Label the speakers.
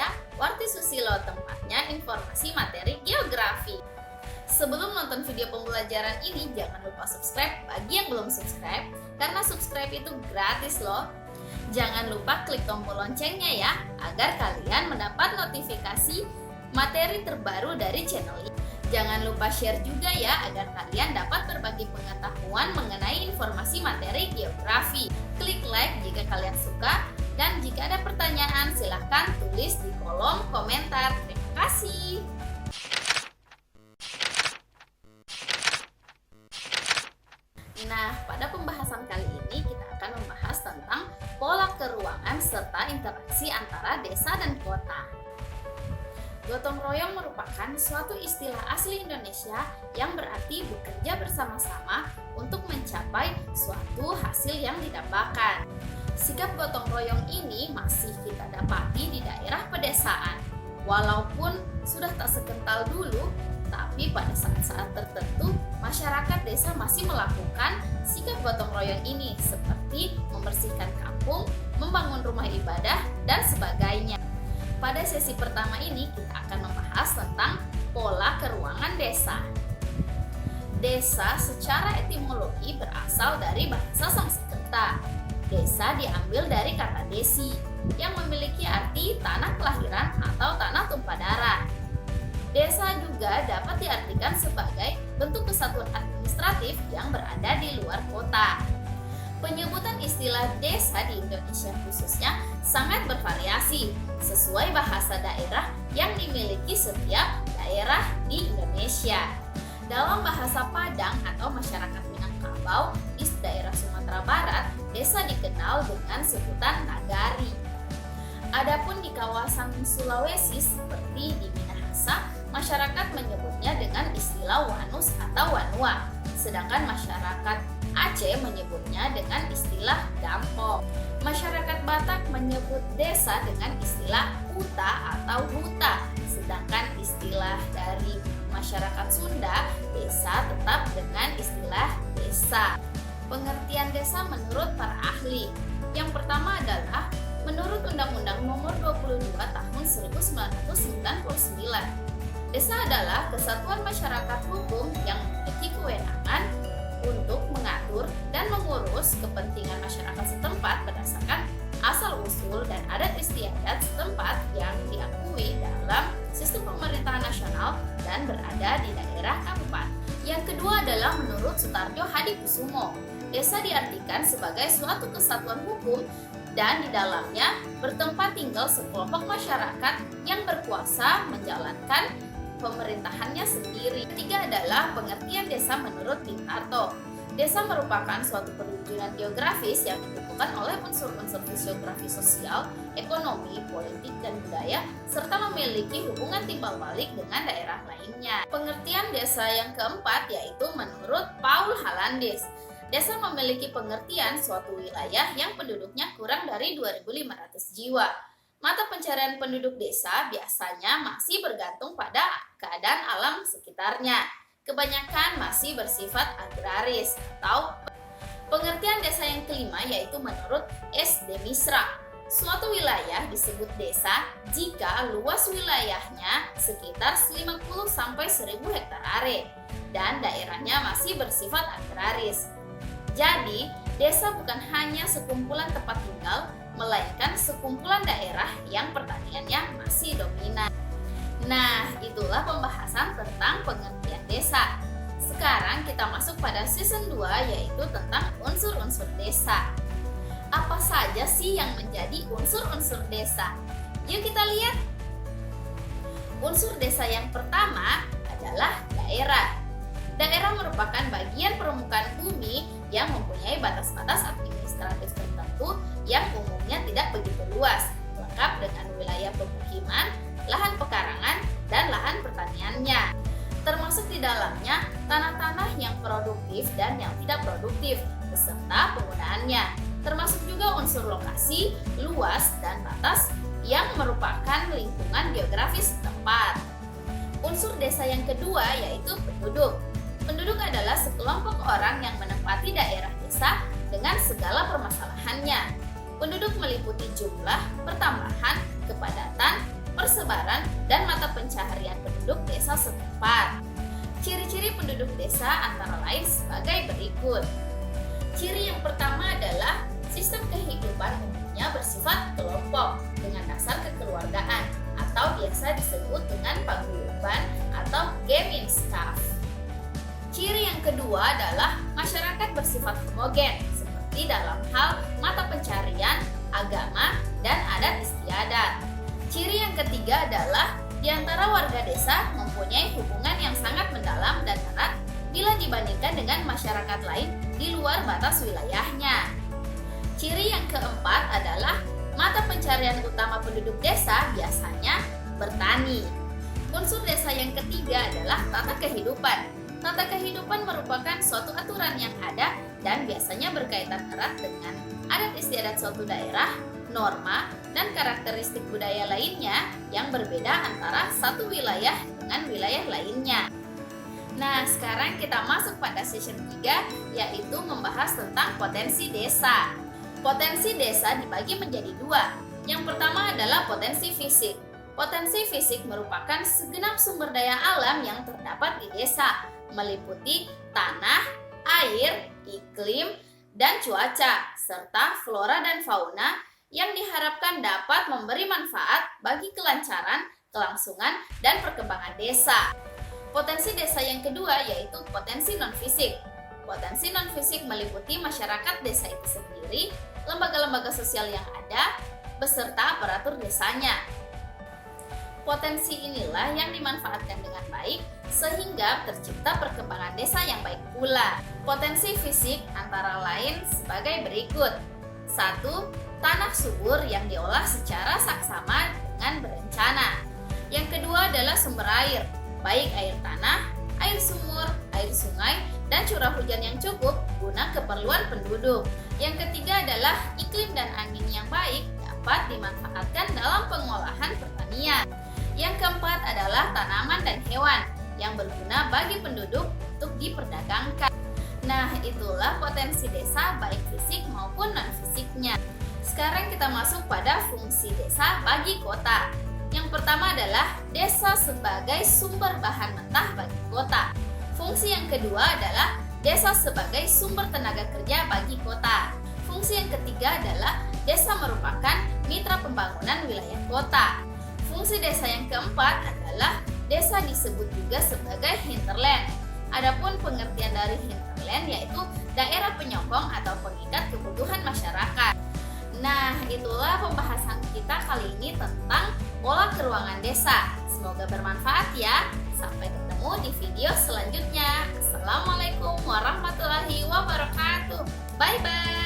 Speaker 1: saya, Warti Susilo, tempatnya informasi materi geografi. Sebelum nonton video pembelajaran ini, jangan lupa subscribe bagi yang belum subscribe, karena subscribe itu gratis loh. Jangan lupa klik tombol loncengnya ya, agar kalian mendapat notifikasi materi terbaru dari channel ini. Jangan lupa share juga ya, agar kalian dapat berbagi pengetahuan mengenai informasi materi geografi. Klik like jika kalian suka, dan jika ada pertanyaan silahkan tulis di kolom komentar. Terima kasih. Nah, pada pembahasan kali ini kita akan membahas tentang pola keruangan serta interaksi antara desa dan kota. Gotong royong merupakan suatu istilah asli Indonesia yang berarti bekerja bersama-sama untuk mencapai suatu hasil yang didambakan. Sikap gotong royong ini masih kita dapati di daerah pedesaan. Walaupun sudah tak sekental dulu, tapi pada saat-saat tertentu masyarakat desa masih melakukan sikap gotong royong ini, seperti membersihkan kampung, membangun rumah ibadah, dan sebagainya. Pada sesi pertama ini kita akan membahas tentang pola keruangan desa. Desa secara etimologi berasal dari bahasa Sanskerta. Desa diambil dari kata desi yang memiliki arti tanah kelahiran atau tanah tumpah darah. Desa juga dapat diartikan sebagai bentuk kesatuan administratif yang berada di luar kota. Penyebutan istilah desa di Indonesia khususnya sangat bervariasi sesuai bahasa daerah yang dimiliki setiap daerah di Indonesia. Dalam bahasa Padang atau masyarakat Minangkabau di daerah Sumatera Barat, desa dikenal dengan sebutan nagari. Adapun di kawasan Sulawesi seperti di Minahasa, masyarakat menyebutnya dengan istilah wanus atau wanua, sedangkan masyarakat Aceh menyebutnya dengan istilah dampok. Masyarakat Batak menyebut desa dengan istilah huta atau huta, sedangkan istilah dari masyarakat Sunda, desa tetap dengan istilah desa. Pengertian desa menurut para ahli. Yang pertama adalah menurut Undang-Undang Nomor 22 Tahun 1999. Desa adalah kesatuan masyarakat hukum yang memiliki kewenangan untuk mengatur dan mengurus kepentingan masyarakat setempat berdasarkan asal-usul dan adat istiadat setempat yang diakui dalam sistem pemerintahan nasional dan berada di daerah kabupaten. Yang kedua adalah menurut Sutarjo Hadikusumo, desa diartikan sebagai suatu kesatuan hukum dan di dalamnya bertempat tinggal sekelompok masyarakat yang berkuasa menjalankan pemerintahannya sendiri. Ketiga adalah pengertian desa menurut Bintaro. Desa merupakan suatu perwujudan geografis yang ditentukan oleh unsur-unsur fisiografi sosial, ekonomi, politik, dan budaya, serta memiliki hubungan timbal balik dengan daerah lainnya. Pengertian desa yang keempat yaitu menurut Paul Halandis. Desa memiliki pengertian suatu wilayah yang penduduknya kurang dari 2.500 jiwa. Mata pencarian penduduk desa biasanya masih bergantung pada keadaan alam sekitarnya. Kebanyakan masih bersifat agraris atau pengertian desa yang kelima yaitu menurut S. de Misra. Suatu wilayah disebut desa jika luas wilayahnya sekitar 50 sampai 1.000 hektar are dan daerahnya masih bersifat agraris. Jadi, desa bukan hanya sekumpulan tempat tinggal, melainkan sekumpulan daerah yang pertaniannya masih dominan. Nah, itulah pembahasan tentang pengertian desa. Sekarang kita masuk pada season 2 yaitu tentang unsur-unsur desa. Apa saja sih yang menjadi unsur-unsur desa? Yuk kita lihat. Unsur desa yang pertama adalah daerah. Daerah merupakan bagian permukaan bumi yang mempunyai batas-batas administratif tertentu yang umumnya tidak begitu luas, lengkap dengan wilayah pemukiman, lahan pekarangan, dan lahan pertaniannya. Termasuk di dalamnya tanah-tanah yang produktif dan yang tidak produktif, beserta penggunaannya. Termasuk juga unsur lokasi, luas, dan batas yang merupakan lingkungan geografis setempat. Unsur desa yang kedua yaitu penduduk. Penduduk adalah sekelompok orang yang menempati daerah desa dengan segala permasalahannya. Penduduk meliputi jumlah, pertambahan, kepadatan, persebaran dan mata pencaharian penduduk desa setempat. Ciri-ciri penduduk desa antara lain sebagai berikut. Ciri yang pertama adalah sistem kehidupan umumnya bersifat kelompok dengan dasar kekeluargaan atau biasa disebut dengan paguyuban atau Gemenskap. Ciri yang kedua adalah masyarakat bersifat homogen seperti dalam hal mata pencarian, agama, dan adat istiadat. Ciri yang ketiga adalah di antara warga desa mempunyai hubungan yang sangat mendalam dan erat bila dibandingkan dengan masyarakat lain di luar batas wilayahnya. Ciri yang keempat adalah mata pencarian utama penduduk desa biasanya bertani. Unsur desa yang ketiga adalah tata kehidupan. Tata kehidupan merupakan suatu aturan yang ada dan biasanya berkaitan erat dengan adat istiadat suatu daerah, norma, dan karakteristik budaya lainnya yang berbeda antara satu wilayah dengan wilayah lainnya. Nah, sekarang kita masuk pada session 3, yaitu membahas tentang potensi desa. Potensi desa dibagi menjadi dua. Yang pertama adalah potensi fisik. Potensi fisik merupakan segenap sumber daya alam yang terdapat di desa, meliputi tanah, air, iklim, dan cuaca, serta flora dan fauna yang diharapkan dapat memberi manfaat bagi kelancaran, kelangsungan, dan perkembangan desa. Potensi desa yang kedua yaitu potensi non-fisik. Potensi non-fisik meliputi masyarakat desa itu sendiri, lembaga-lembaga sosial yang ada, beserta aparatur desanya. Potensi inilah yang dimanfaatkan dengan baik sehingga tercipta perkembangan desa yang baik pula. Potensi fisik antara lain sebagai berikut. 1. Tanah subur yang diolah secara saksama dengan berencana. Yang kedua adalah sumber air, baik air tanah, air sumur, air sungai, dan curah hujan yang cukup guna keperluan penduduk. Yang ketiga adalah iklim dan angin yang baik dapat dimanfaatkan dalam pengolahan pertanian. Yang keempat adalah tanaman dan hewan yang berguna bagi penduduk untuk diperdagangkan. Nah, itulah potensi desa baik fisik maupun non-fisiknya. Sekarang kita masuk pada fungsi desa bagi kota. Yang pertama adalah desa sebagai sumber bahan mentah bagi kota. Fungsi yang kedua adalah desa sebagai sumber tenaga kerja bagi kota. Fungsi yang ketiga adalah desa merupakan mitra pembangunan wilayah kota. Fungsi desa yang keempat adalah desa disebut juga sebagai hinterland. Adapun pengertian dari hinterland yaitu daerah penyokong atau pengikat kebutuhan masyarakat. Nah, itulah pembahasan kita kali ini tentang pola keuangan desa. Semoga bermanfaat ya. Sampai ketemu di video selanjutnya. Assalamualaikum warahmatullahi wabarakatuh. Bye bye.